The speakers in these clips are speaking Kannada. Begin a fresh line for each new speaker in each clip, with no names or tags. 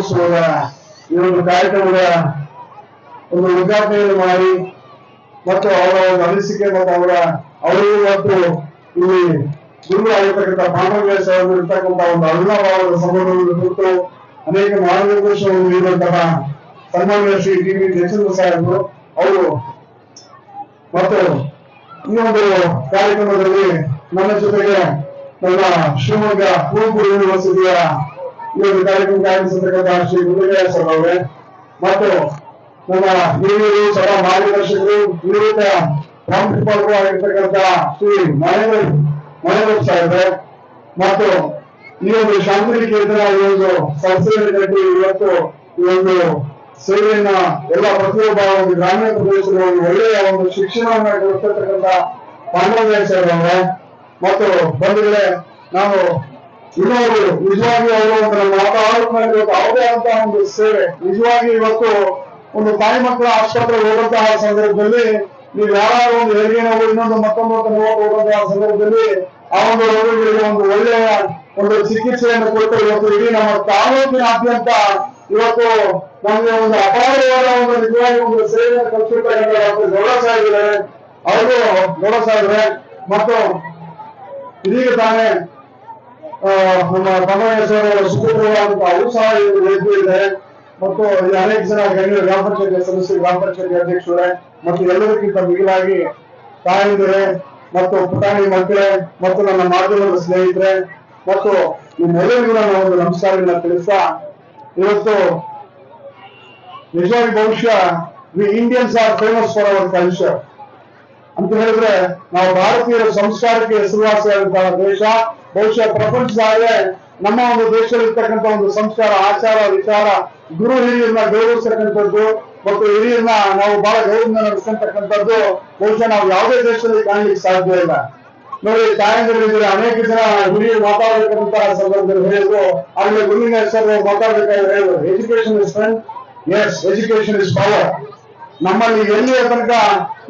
ಕಾರ್ಯಕ್ರಮೋತ್ಸವದ ಈ ಒಂದು ಕಾರ್ಯಕ್ರಮದ ಒಂದು ಉದ್ಘಾಟನೆಯನ್ನು ಮಾಡಿ ಮತ್ತು ಅವರ ಒಂದು ಅನಿಸಿಕೆ ಮತ್ತು ಅವರಿಗೂ ಮತ್ತು ಇಲ್ಲಿ ಗುರುಗಳಾಗಿರ್ತಕ್ಕಂಥ ಪಾಂಡವರಾಯ ಸಾಹೇಬರು ಇರ್ತಕ್ಕಂಥ ಒಂದು ಅವಿನಾಭಾವದ ಸಂಬಂಧವನ್ನು ಕುರಿತು ಅನೇಕ ಮಾರ್ಗದರ್ಶನವನ್ನು ನೀಡುವಂತಹ ಸನ್ಮಾನ್ಯ ಶ್ರೀ ಟಿ ವಿ ಜಯಚಂದ್ರ ಸಾಹೇಬರು ಅವರು ಮತ್ತು ಈ ಒಂದು ಕಾರ್ಯಕ್ರಮದಲ್ಲಿ ನನ್ನ ಜೊತೆಗೆ ನಮ್ಮ ಶಿವಮೊಗ್ಗ ಕುವೆಂಪು ಯೂನಿವರ್ಸಿಟಿಯ ಈ ಒಂದು ಕಾರ್ಯಕ್ರಮಕ್ಕೆ ಆಗಮಿಸಿರ್ತಕ್ಕಂಥ ಶ್ರೀ ಗುರುರಾಯ ಸರ್ ಅವರೇ ಮತ್ತು ನಮ್ಮ ಹಿರಿಯರು ಸಹ ಮಾರ್ಗದರ್ಶಕರು ನಿವೃತ್ತ ಪ್ರಾಂಶುಪಾಲರು ಆಗಿರ್ತಕ್ಕಂಥ ಶ್ರೀ ಮಹೇಂದ್ರ ಸಾಹೇಬ್ರೆ ಮತ್ತು ಈ ಒಂದು ಶಾಂತಿನಿಕೇತನ ಈ ಒಂದು ಸಂಸ್ಥೆಯನ್ನು ಕಟ್ಟಿ ಇವತ್ತು ಈ ಒಂದು ಸೇವೆಯನ್ನ ಎಲ್ಲ ಪ್ರತಿಯೊಬ್ಬ ಒಂದು ಗ್ರಾಮೀಣ ಪ್ರದೇಶದ ಒಂದು ಒಳ್ಳೆಯ ಒಂದು ಶಿಕ್ಷಣವನ್ನ ಕೊಡ್ತಿರ್ತಕ್ಕಂಥ ಪಾಂಡವರಾಯ ಸಾಹೇಬ್ ಅವರೇ ಮತ್ತು ಬಂಧುಗಳೇ, ನಾವು ಇನ್ನೊಂದು ನಿಜವಾಗಿ ಅವರು ಒಂದು ನಮ್ಮ ವಾತಾವರಣದಲ್ಲಿ ಯಾವುದೇ ಅಂತ ಒಂದು ಸೇವೆ ನಿಜವಾಗಿ ಇವತ್ತು ಒಂದು ತಾಯಿ ಮಕ್ಕಳ ಆಸ್ಪತ್ರೆಗೆ ಹೋಗುವಂತಹ ಸಂದರ್ಭದಲ್ಲಿ ನೀವು ಯಾರು ಒಂದು ಹೆರಿಗೆ ನೋವು ಇನ್ನೊಂದು ಮತ್ತೊಂದು ಹೋಗುವಂತಹ ಸಂದರ್ಭದಲ್ಲಿ ಆ ಒಂದು ರೋಗಿಗಳಿಗೆ ಒಂದು ಒಳ್ಳೆಯ ಒಂದು ಚಿಕಿತ್ಸೆಯನ್ನು ಕೊಟ್ಟು ಇವತ್ತು ಇಡೀ ನಮ್ಮ ತಾಲೂಕಿನಾದ್ಯಂತ ಇವತ್ತು ನಮಗೆ ಒಂದು ಅಪಾರವಾದ ಒಂದು ನಿಜವಾಗಿ ಒಂದು ಸೇವೆಯನ್ನು ಕಲ್ಪಿಸಿರ್ತಕ್ಕಂಥ ಡಾಕ್ಟರ್ ಗೌಡ ಸಾಹೇಬ್ರೆ ಅವರು ಗೌಡ ಸಾಹೇಬ್ರೆ ಮತ್ತು ಇದೀಗ ತಾನೇ ನಮ್ಮ ಪಾಂಡವರಾಯ ಸುಪುತ್ರವಾದಂತ ಅವರು ಸಹ ಇದೆ ಮತ್ತು ಅನೇಕ ಜನ ಗಣ್ಯರು ಗ್ರಾಮ ಪಂಚಾಯತ್ ಸದಸ್ಯರು ಗ್ರಾಮ ಪಂಚಾಯತ್ ಅಧ್ಯಕ್ಷರೇ ಮತ್ತು ಎಲ್ಲರಿಗಿಂತ ಮಿಗಿಲಾಗಿ ತಾಯಂದಿರೇ ಮತ್ತು ಪುಟಾಣಿ ಮಕ್ಕಳೇ ಮತ್ತು ನನ್ನ ಮಾಧ್ಯಮದ ಸ್ನೇಹಿತರೆ ಮತ್ತು ನಿಮ್ಮೆಲ್ಲರಿಗೂ ನಾನು ಒಂದು ನಮಸ್ಕಾರಗಳನ್ನ ತಿಳಿಸ್ತಾ ಇವತ್ತು ನಿಜವಾಗಿ ಬಹುಶಃ we Indians are famous for our culture ಅಂತ ಹೇಳಿದ್ರೆ ನಾವು ಭಾರತೀಯರ ಸಂಸ್ಕಾರಕ್ಕೆ ಹೆಸರುವಾಸಿಯಾದಂತಹ ದೇಶ ಬಹುಶಃ ಪ್ರಪಂಚದಾಗೆ ನಮ್ಮ ಒಂದು ದೇಶದಲ್ಲಿರ್ತಕ್ಕಂಥ ಒಂದು ಸಂಸ್ಕಾರ ಆಚಾರ ವಿಚಾರ ಗುರು ಹಿರಿಯರನ್ನ ಗೌರವಿಸ್ತಕ್ಕಂಥದ್ದು ಮತ್ತು ಹಿರಿಯರನ್ನ ನಾವು ಬಹಳ ಗೌರವದಿಂದ ನಡೆಸ್ತಕ್ಕಂಥದ್ದು ಬಹುಶಃ ನಾವು ಯಾವುದೇ ದೇಶದಲ್ಲಿ ಕಾಣಲಿಕ್ಕೆ ಸಾಧ್ಯ ಇಲ್ಲ. ನೋಡಿ, ತಾಯಂದಿರಿದ್ರೆ ಅನೇಕ ಜನ ಹಿರಿಯರು ಮಾತಾಡಬೇಕಂತಹ ಸಂದರ್ಭದಲ್ಲಿ ಹೇಳಿದ್ರು, ಆಗಲೇ ಗುರುವಿನ ಹೆಸರು ಮಾತಾಡಬೇಕಾದ್ರೆ ಹೇಳಿದ್ರು, education is friend, as education is power. ನಮ್ಮಲ್ಲಿ ಎಲ್ಲಿಯ ತನಕ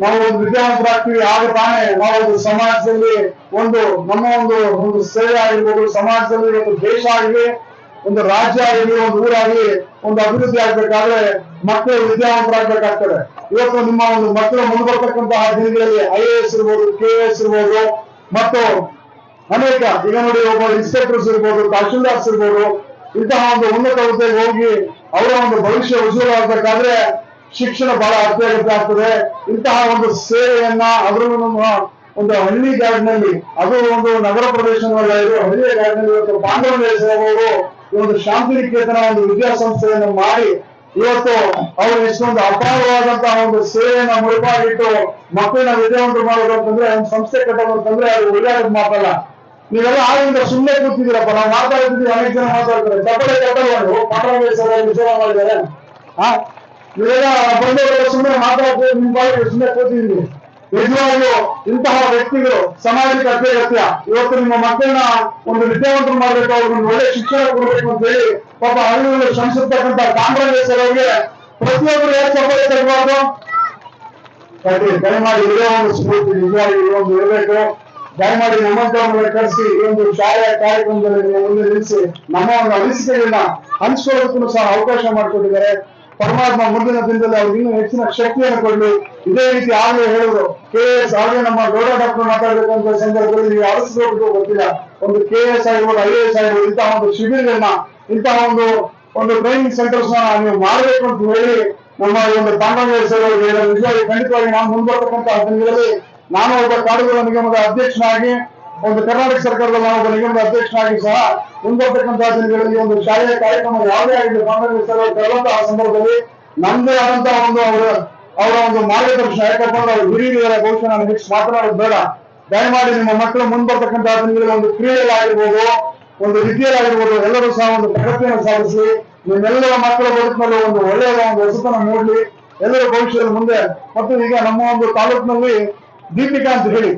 ನಾವು ಒಂದು ವಿದ್ಯಾವಂತರಾಗ್ತೀವಿ ಆಗ ತಾನೇ ನಾವು ಒಂದು ಸಮಾಜದಲ್ಲಿ ಒಂದು ನಮ್ಮ ಒಂದು ಸೇವೆ ಆಗಿರ್ಬೋದು, ಸಮಾಜದಲ್ಲಿ ಒಂದು ದೇಶ ಆಗಲಿ, ಒಂದು ರಾಜ್ಯ ಆಗಲಿ, ಒಂದು ಊರಾಗಲಿ ಒಂದು ಅಭಿವೃದ್ಧಿ ಆಗ್ಬೇಕಾದ್ರೆ ಮಕ್ಕಳು ವಿದ್ಯಾವಂತರಾಗಬೇಕಾಗ್ತದೆ. ಇವತ್ತು ನಿಮ್ಮ ಒಂದು ಮಕ್ಕಳು ಮುಂದುವರ್ತಕ್ಕಂತಹ ದಿನಗಳಲ್ಲಿ IAS ಇರ್ಬೋದು, KAS ಇರ್ಬೋದು ಮತ್ತು ಅನೇಕ ಈಗ ನೋಡಿ ಒಬ್ಬ ಇನ್ಸ್ಪೆಕ್ಟರ್ಸ್ ಇರ್ಬೋದು, ತಹಶೀಲ್ದಾರ್ಸ್ ಇರ್ಬೋದು, ಇಂತಹ ಒಂದು ಉನ್ನತ ಹುದ್ದೆಗೆ ಹೋಗಿ ಅವರ ಒಂದು ಭವಿಷ್ಯ ಉಜ್ವಲ ಆಗ್ಬೇಕಾದ್ರೆ ಶಿಕ್ಷಣ ಬಹಳ ಅತ್ಯಗತ್ಯ ಆಗ್ತದೆ. ಇಂತಹ ಒಂದು ಸೇವೆಯನ್ನ ಅದರಲ್ಲೂ ನಮ್ಮ ಒಂದು ಹಳ್ಳಿ ಗಾಡಿನಲ್ಲಿ, ಅದು ಒಂದು ನಗರ ಪ್ರದೇಶವಲ್ಲ, ಇದು ಹಳ್ಳಿಯ ಗಾಡಿನಲ್ಲಿ ಇವತ್ತು ಪಾಂಡವರಾಯ ಸಾಹೇಬರು ಈ ಒಂದು ಶಾಂತಿನಿಕೇತನ ಒಂದು ವಿದ್ಯಾಸಂಸ್ಥೆಯನ್ನು ಮಾಡಿ ಇವತ್ತು ಅವರು ಇಷ್ಟೊಂದು ಅಪಾರವಾದಂತಹ ಒಂದು ಸೇವೆಯನ್ನ ಮುಡಿಪಾಗಿಟ್ಟು ಮಕ್ಕಳನ್ನ ವಿದ್ಯಾವಂತರು ಮಾಡೋದು ಅಂತಂದ್ರೆ ಒಂದು ಸಂಸ್ಥೆ ಕಟ್ಟೋದು ಅಂತಂದ್ರೆ ಅದು ಒಳ್ಳೆಯದು ಮಾತಲ್ಲ. ನೀವೆಲ್ಲ ಆಗಿಂದ ಸುಮ್ಮನೆ ಕೂತಿದ್ದೀರಪ್ಪ, ನಾವು ಮಾತಾಡ್ತಿದ್ದೀವಿ, ಅನೇಕ ಜನ ಮಾತಾಡ್ತಾರೆ, ಚಪ್ಪಳೆ ಕಟ್ಟಲು ಪಾಂಡವರಾಯ ಸಾಹೇಬರು ವಿಚಾರ ಮಾಡಿದ್ದಾರೆ. ನೀವೆಲ್ಲ ಬಂದವರೆಲ್ಲ ಸುಮ್ಮನೆ ಮಾತಾಡ್ತೀವಿ, ನಿಮ್ಮ ಬಾಯಿಗೆ ಸುಮ್ಮನೆ ಕೂತಿದ್ದೀವಿ. ನಿಜವಾಗಿಯೂ ಇಂತಹ ವ್ಯಕ್ತಿಗಳು ಸಮಾಜಕ್ಕೆ ಅತ್ಯಗತ್ಯ. ಇವತ್ತು ನಿಮ್ಮ ಮಕ್ಕಳನ್ನ ಒಂದು ವಿದ್ಯಾವಂತರು ಮಾಡಬೇಕು, ಅವ್ರಿಗೆ ಒಳ್ಳೆ ಶಿಕ್ಷಣ ಕೊಡಬೇಕು ಅಂತ ಹೇಳಿ ಪಾಪ ಹಳ್ಳಿಗಳು ಶ್ರಮಿಸಿರ್ತಕ್ಕಂಥ ಪಾಂಡವರಾಯ ಸಾಹೇಬರಿಗೆ ಪ್ರತಿಯೊಬ್ಬರು ಯಾಕೆ ಚಪ್ಪಳೆ ತರಬಾರ್ದು? ದಯಮಾಡಿ ಇದೇ ಒಂದು ಸ್ಫೂರ್ತಿ ನಿಜವಾಗಿ ಒಂದು ಇರಬೇಕು. ದಯಮಾಡಿ ನಮ್ಮಂತವರನ್ನ ಕರೆಸಿ ಈ ಒಂದು ಶಾಲೆಯ ಕಾರ್ಯಕ್ರಮದಲ್ಲಿ ಮುಂದೆ ನಿಲ್ಲಿಸಿ ನಮ್ಮ ಒಂದು ಅನಿಸಿಕೆಗಳನ್ನ ಹಂಚ್ಕೊಳ್ಳೋದಕ್ಕೂ ಸಹ ಅವಕಾಶ ಮಾಡಿಕೊಟ್ಟಿದ್ದಾರೆ. ಪರಮಾತ್ಮ ಮುಂದಿನ ದಿನದಲ್ಲಿ ಅವ್ರಿಗೆ ಇನ್ನೂ ಹೆಚ್ಚಿನ ಶಕ್ತಿಯನ್ನು ಕೊಡಲಿ. ಇದೇ ರೀತಿ ಆಗಲೇ ಹೇಳಿದ್ರು, KAS ಆಗಲೇ ನಮ್ಮ ಗೌಡ ಡಾಕ್ಟರ್ ಮಾತಾಡಬೇಕಂತ ಸಂದರ್ಭದಲ್ಲಿ ನೀವು ಆಲಿಸಬೇಕು ಗೊತ್ತಿಲ್ಲ, ಒಂದು KAS ಆಗಿರ್ಬೋದು, IAS ಆಗಿರ್ಬೋದು, ಇಂತಹ ಒಂದು ಶಿಬಿರಗಳನ್ನ, ಇಂತಹ ಒಂದು ಟ್ರೈನಿಂಗ್ ಸೆಂಟರ್ಸ್ ನೀವು ಮಾಡಬೇಕು ಅಂತ ಹೇಳಿ ನಮ್ಮ ಈ ಒಂದು ಪಾಂಡವರಾಯ ಸಾಹೇಬರಿಗೆ ನಿಜವಾಗಿ ಖಂಡಿತವಾಗಿ ನಾವು ಮುಂದುವರ್ತಕ್ಕಂತಹ ದಿನಗಳಲ್ಲಿ ನಾನು ಒಬ್ಬ ಕಾಡುಗಳ ನಿಗಮದ ಅಧ್ಯಕ್ಷನಾಗಿ, ಒಂದು ಕರ್ನಾಟಕ ಸರ್ಕಾರದ ನಾವು ಒಬ್ಬ ನಿಗಮದ ಅಧ್ಯಕ್ಷನಾಗಿ ಸಹ ಮುಂದುವರ್ತಕ್ಕಂತಹ ದಿನಗಳಲ್ಲಿ ಒಂದು ಶಾಲೆಯ ಕಾರ್ಯಕ್ರಮ ಯಾವುದೇ ಆಗಿದೆ ಪಾಂಡವರಾಯ ಸಾಹೇಬರು ತರುವಂತಹ ಸಂದರ್ಭದಲ್ಲಿ ನಮ್ದೇ ಆದಂತಹ ಅವರ ಒಂದು ಮಾರ್ಗದರ್ಶನ, ಯಾಕಪ್ಪ ಅಂದ್ರೆ ಅವರು ಹಿರಿಯರಿದ್ದಾರೆ, ಬಹುಶಃ ನಾನು ಹೆಚ್ಚು ಮಾತನಾಡೋದು ಬೇಡ. ದಯಮಾಡಿ ನಿಮ್ಮ ಮಕ್ಕಳು ಮುಂದುವರ್ತಕ್ಕಂತಹ ದಿನಗಳಲ್ಲಿ ಒಂದು ಕ್ರೀಡೆಗಳಾಗಿರ್ಬೋದು, ಒಂದು ವಿದ್ಯೆಯಾಗಿರ್ಬೋದು, ಎಲ್ಲರೂ ಸಹ ಒಂದು ಪ್ರಗತಿಯನ್ನು ಸಾಧಿಸಿ ನಿಮ್ಮೆಲ್ಲರ ಮಕ್ಕಳ ಬದುಕಿನಲ್ಲಿ ಒಂದು ಒಳ್ಳೆಯ ಒಂದು ಹೊಸತನ ಮೂಡಲಿ, ಎಲ್ಲರ ಭವಿಷ್ಯದ ಮುಂದೆ. ಮತ್ತು ಈಗ ನಮ್ಮ ಒಂದು ತಾಲೂಕಿನಲ್ಲಿ ದೀಪಿಕಾ ಅಂತ ಹೇಳಿ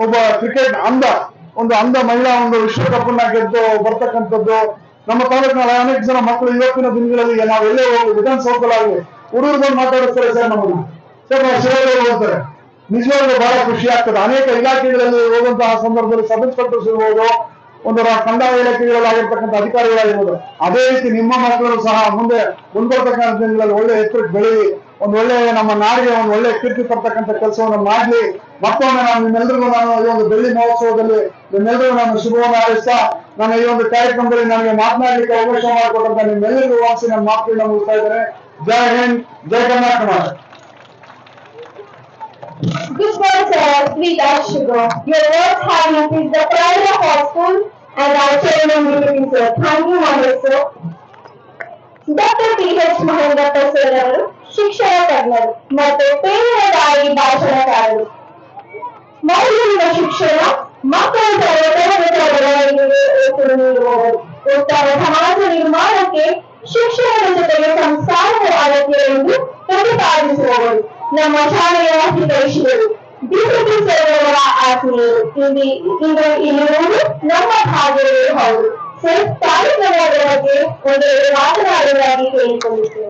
ಒಬ್ಬ ಕ್ರಿಕೆಟ್ ಅಂಧ ಮಹಿಳಾ ಒಂದು ವಿಶ್ವಕಪ್ ಅನ್ನ ಗೆದ್ದು ಬರ್ತಕ್ಕಂಥದ್ದು ನಮ್ಮ ತಾಲೂಕಿನಲ್ಲಿ ಅನೇಕ ಜನ ಮಕ್ಕಳು ಇವತ್ತಿನ ದಿನಗಳಲ್ಲಿ ನಾವೆಲ್ಲೇ ಹೋಗಿ ವಿಧಾನಸೌಧದಲ್ಲಿ ಹುಡುಗರು ಬಂದು ಮಾತಾಡಿಸ್ತಾರೆ, ಸರ್ ನಮ್ಮನ್ನ ಸರ್ ನಾವು ಸೇವೆಗಳು ಹೋಗ್ತಾರೆ. ನಿಜವಾಗ್ಲೂ ಬಹಳ ಖುಷಿ ಆಗ್ತದೆ. ಅನೇಕ ಇಲಾಖೆಗಳಲ್ಲಿ ಹೋಗುವಂತಹ ಸಂದರ್ಭದಲ್ಲಿ ಸಬ್ ಇನ್ಸ್ಪೆಕ್ಟರ್ಸ್ ಇರ್ಬೋದು, ಒಂದು ಕಂದಾಯ ಇಲಾಖೆಗಳಾಗಿರ್ತಕ್ಕಂಥ ಅಧಿಕಾರಿಗಳಾಗಿರ್ಬೋದು, ಅದೇ ರೀತಿ ನಿಮ್ಮ ಮಕ್ಕಳು ಸಹ ಮುಂಬರ್ತಕ್ಕಂಥ ದಿನಗಳಲ್ಲಿ ಒಳ್ಳೆ ಎತ್ತರಕ್ಕೆ ಬೆಳೆಯಿ, ಒಂದು ಒಳ್ಳೆ ನಮ್ಮ ನಾಡಿಗೆ ಒಂದು ಒಳ್ಳೆ ಕೀರ್ತಿ ತರ್ತಕ್ಕಂಥ ಕೆಲಸವನ್ನು ಮಾಡ್ಲಿ. ಮತ್ತೊಮ್ಮೆ ನಾನು ನಿಮ್ಮೆಲ್ಲರಿಗೂ ಈ ಒಂದು ಬೆಳ್ಳಿ ಮಹೋತ್ಸವದಲ್ಲಿ ನಿಮ್ಮೆಲ್ಲರಿಗೂ ನಾನು ಶುಭವನ್ನು ಹಾರೈಸ್ತಾ ನನ್ನ ಈ ಒಂದು ಕಾರ್ಯಕ್ರಮದಲ್ಲಿ ನನಗೆ ಮಾತನಾಡಲಿಕ್ಕೆ ಅವಕಾಶ ಮಾಡಿಕೊಟ್ಟಂತ ನಿಮ್ಮೆಲ್ಲರಿಗೂ ವಾಸಿ ನನ್ನ ಮಾತುಗಳನ್ನ ಮುಗಿಸ್ತಾ ಇದ್ದೇನೆ. ಜೈ ಹಿಂದ್, ಜೈ Karnataka.
Good words, sweet Ashugo. Your words have increased the pride of our school and our children will sir. Thank you, Mahendra sir. Doctor T H. Mahendrappa sir ಅವರು ಶಿಕ್ಷಣ ತಜ್ಞರು ಮತ್ತು ಪ್ರೇರಣಾದಾಯಿ ಭಾಷಣಕಾರರು. ಮೌಲ್ಯಯುತ ಶಿಕ್ಷಣ ಮಕ್ಕಳ ಸರ್ವತೋಮುಖ ಬೆಳವಣಿಗೆಗೆ ಒತ್ತು ನೀಡುವವರು. ಉತ್ತಮ ಸಮಾಜ ನಿರ್ಮಾಣಕ್ಕೆ ಶಿಕ್ಷಣದ ಜೊತೆಗೆ ಸಂಸ್ಕಾರದ ಅಗತ್ಯ ಎಂದು ಪ್ರತಿಪಾದಿಸುವವರು ನಮ್ಮ ಶಾಲೆಯ ಹಿತೈಷಿಗಳು. ಡಿಸಿಪಿ ಸರ್ ಅವರ ಆತ್ಮೀಯರು ಇಂದು ಇಲ್ಲಿರುವುದು ನಮ್ಮ ಭಾಗ್ಯವೇ ಹೌದು. ಸರ್, ಕಾರ್ಯಕ್ರಮದ ಬಗ್ಗೆ ಒಂದೆರಡು ಮಾತನಾಡುವುದಾಗಿ ಕೇಳಿಕೊಳ್ಳುತ್ತೇವೆ.